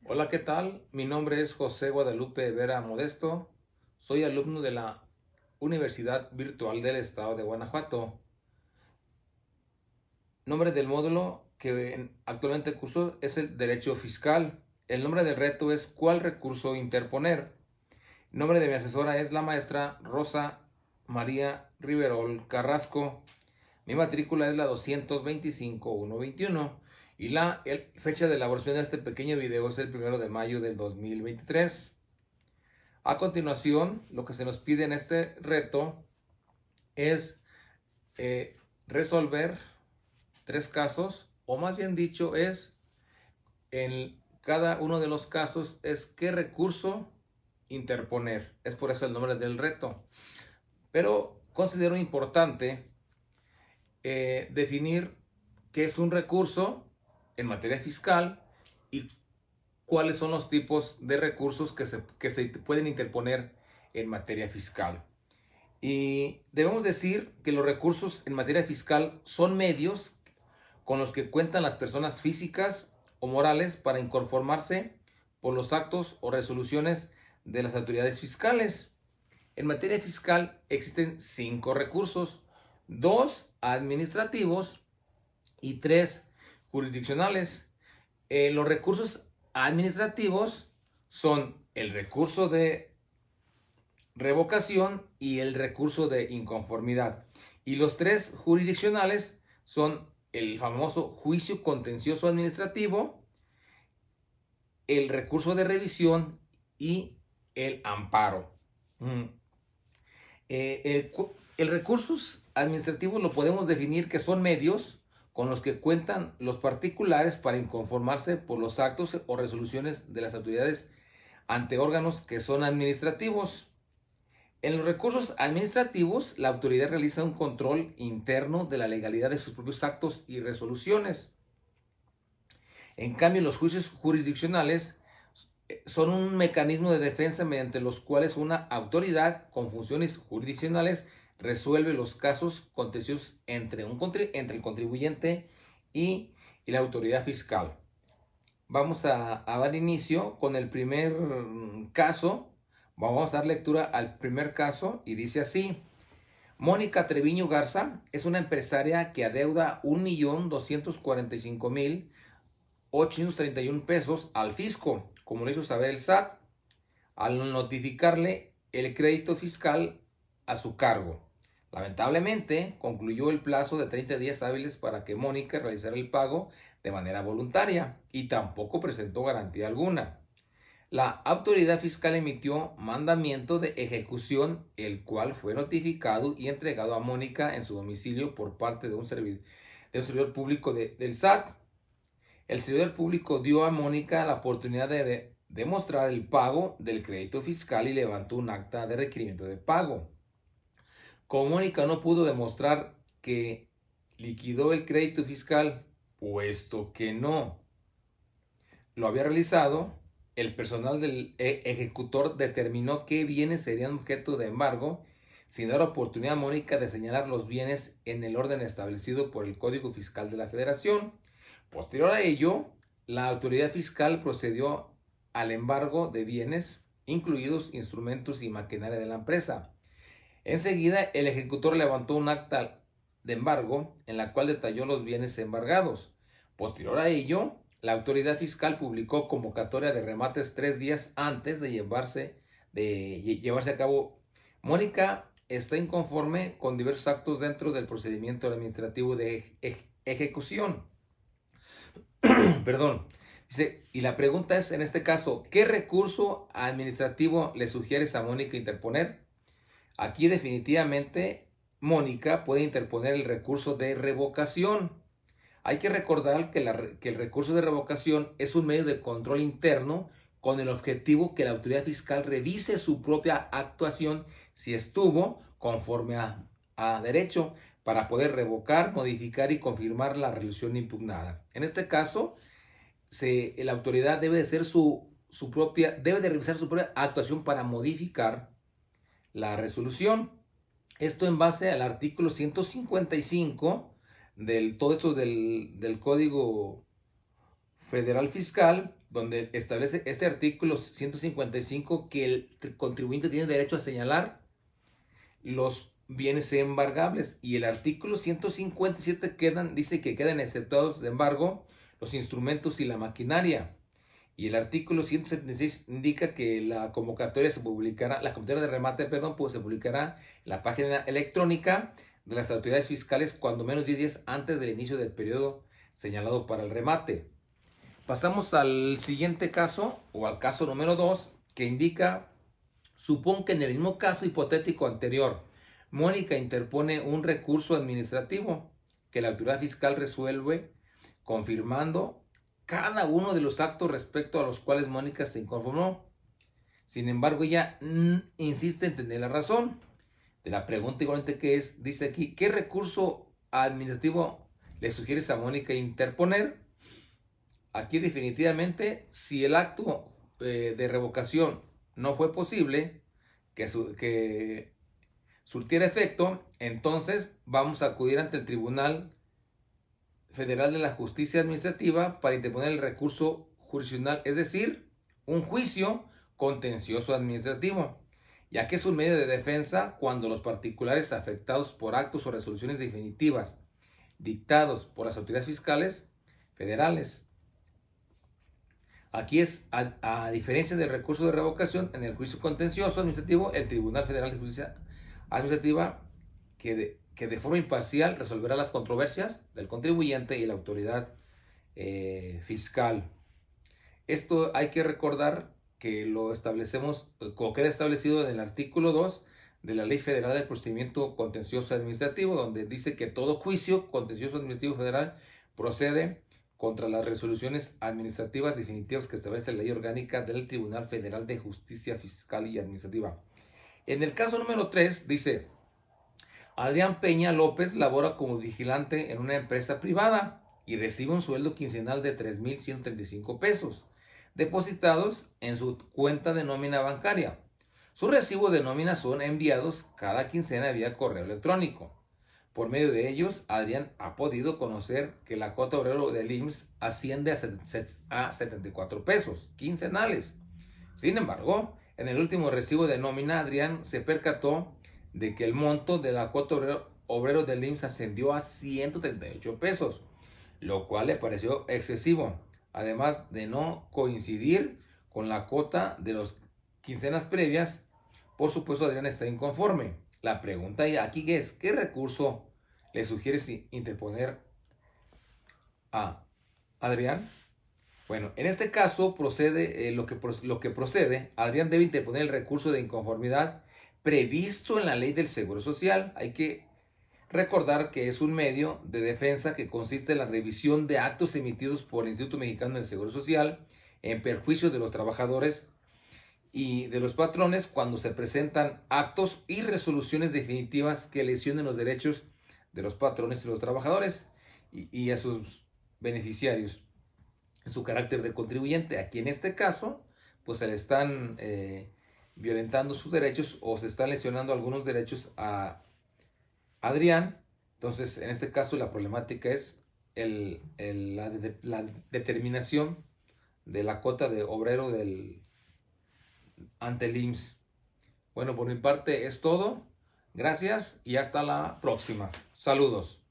Hola, ¿qué tal? Mi nombre es José Guadalupe Vera Modesto. Soy alumno de la Universidad Virtual del Estado de Guanajuato. Nombre del módulo que actualmente curso es el Derecho Fiscal. El nombre del reto es ¿cuál recurso interponer? El nombre de mi asesora es la maestra Rosa María Riverol Carrasco. Mi matrícula es la 225-121 y la fecha de elaboración de este pequeño video es el 1 de mayo del 2023. A continuación, lo que se nos pide en este reto es resolver tres casos, o más bien dicho, es en cada uno de los casos es qué recurso interponer. Es por eso el nombre del reto. Pero considero importante definir qué es un recurso en materia fiscal y cuáles son los tipos de recursos que se pueden interponer en materia fiscal. Y debemos decir que los recursos en materia fiscal son medios con los que cuentan las personas físicas o morales para inconformarse por los actos o resoluciones de las autoridades fiscales. En materia fiscal existen 5 recursos, 2 administrativos y 3 jurisdiccionales. Los recursos administrativos son el recurso de revocación y el recurso de inconformidad. Y los 3 jurisdiccionales son el famoso juicio contencioso administrativo, el recurso de revisión y el amparo. El recurso administrativo lo podemos definir que son medios con los que cuentan los particulares para inconformarse por los actos o resoluciones de las autoridades ante órganos que son administrativos. En los recursos administrativos, la autoridad realiza un control interno de la legalidad de sus propios actos y resoluciones. En cambio, los juicios jurisdiccionales son un mecanismo de defensa mediante los cuales una autoridad con funciones jurisdiccionales resuelve los casos contenciosos entre el contribuyente y la autoridad fiscal. Vamos a dar inicio con el primer caso. Vamos a dar lectura al primer caso y dice así: Mónica Treviño Garza es una empresaria que adeuda 1.245.831 pesos al fisco, como lo hizo saber el SAT, al notificarle el crédito fiscal a su cargo. Lamentablemente, concluyó el plazo de 30 días hábiles para que Mónica realizara el pago de manera voluntaria y tampoco presentó garantía alguna. La autoridad fiscal emitió mandamiento de ejecución, el cual fue notificado y entregado a Mónica en su domicilio por parte de un servidor público del SAT. El servidor público dio a Mónica la oportunidad de demostrar el pago del crédito fiscal y levantó un acta de requerimiento de pago. Como Mónica no pudo demostrar que liquidó el crédito fiscal, puesto que no lo había realizado, el personal del ejecutor determinó qué bienes serían objeto de embargo, sin dar oportunidad a Mónica de señalar los bienes en el orden establecido por el Código Fiscal de la Federación. Posterior a ello, la autoridad fiscal procedió al embargo de bienes, incluidos instrumentos y maquinaria de la empresa. Enseguida, el ejecutor levantó un acta de embargo en la cual detalló los bienes embargados. Posterior a ello, la autoridad fiscal publicó convocatoria de remates 3 días antes de llevarse a cabo. Mónica está inconforme con diversos actos dentro del procedimiento administrativo de ejecución. Perdón. Dice, y la pregunta es, en este caso, ¿qué recurso administrativo le sugieres a Mónica interponer? Aquí definitivamente Mónica puede interponer el recurso de revocación. Hay que recordar que el recurso de revocación es un medio de control interno con el objetivo que la autoridad fiscal revise su propia actuación si estuvo conforme a derecho para poder revocar, modificar y confirmar la resolución impugnada. En este caso, la autoridad debe de revisar su propia actuación para modificar la resolución. Esto en base al artículo 155 todo esto del Código Federal Fiscal, donde establece este artículo 155 que el contribuyente tiene derecho a señalar los bienes embargables, y el artículo 157 dice que quedan exceptuados de embargo los instrumentos y la maquinaria. Y el artículo 176 indica que la convocatoria la convocatoria de remate, pues se publicará en la página electrónica de las autoridades fiscales cuando menos 10 días antes del inicio del periodo señalado para el remate. Pasamos al siguiente caso, o al caso número 2, que indica: supón que en el mismo caso hipotético anterior, Mónica interpone un recurso administrativo que la autoridad fiscal resuelve confirmando cada uno de los actos respecto a los cuales Mónica se inconformó. Sin embargo, ella insiste en tener la razón. De la pregunta igualmente que es, dice aquí: ¿qué recurso administrativo le sugieres a Mónica interponer? Aquí definitivamente, si el acto de revocación no fue posible que surtiera efecto, entonces vamos a acudir ante el Tribunal Federal de la Justicia Administrativa para interponer el recurso jurisdiccional, es decir, un juicio contencioso administrativo, ya que es un medio de defensa cuando los particulares afectados por actos o resoluciones definitivas dictados por las autoridades fiscales federales. Aquí es, a diferencia del recurso de revocación, en el juicio contencioso administrativo, el Tribunal Federal de Justicia Administrativa que de forma imparcial resolverá las controversias del contribuyente y la autoridad fiscal. Esto hay que recordar que lo establecemos, como queda establecido en el artículo 2 de la Ley Federal del Procedimiento Contencioso Administrativo, donde dice que todo juicio contencioso administrativo federal procede contra las resoluciones administrativas definitivas que establece la Ley Orgánica del Tribunal Federal de Justicia Fiscal y Administrativa. En el caso número 3 dice: Adrián Peña López labora como vigilante en una empresa privada y recibe un sueldo quincenal de 3,135 pesos, depositados en su cuenta de nómina bancaria. Sus recibos de nómina son enviados cada quincena vía correo electrónico. Por medio de ellos, Adrián ha podido conocer que la cuota obrero del IMSS asciende a 74 pesos quincenales. Sin embargo, en el último recibo de nómina, Adrián se percató de que el monto de la cuota obrero del IMSS ascendió a 138 pesos, lo cual le pareció excesivo, además de no coincidir con la cuota de las quincenas previas. Por supuesto, Adrián está inconforme. La pregunta aquí es: ¿qué recurso le sugieres interponer a Adrián? Bueno, en este caso procede lo que procede. Adrián debe interponer el recurso de inconformidad previsto en la Ley del Seguro Social. Hay que recordar que es un medio de defensa que consiste en la revisión de actos emitidos por el Instituto Mexicano del Seguro Social en perjuicio de los trabajadores y de los patrones cuando se presentan actos y resoluciones definitivas que lesionen los derechos de los patrones y los trabajadores y a sus beneficiarios en su carácter de contribuyente. Aquí en este caso, pues se le están violentando sus derechos o se están lesionando algunos derechos a Adrián. Entonces, en este caso, la problemática es la determinación de la cuota de obrero ante el IMSS. Bueno, por mi parte es todo. Gracias y hasta la próxima. Saludos.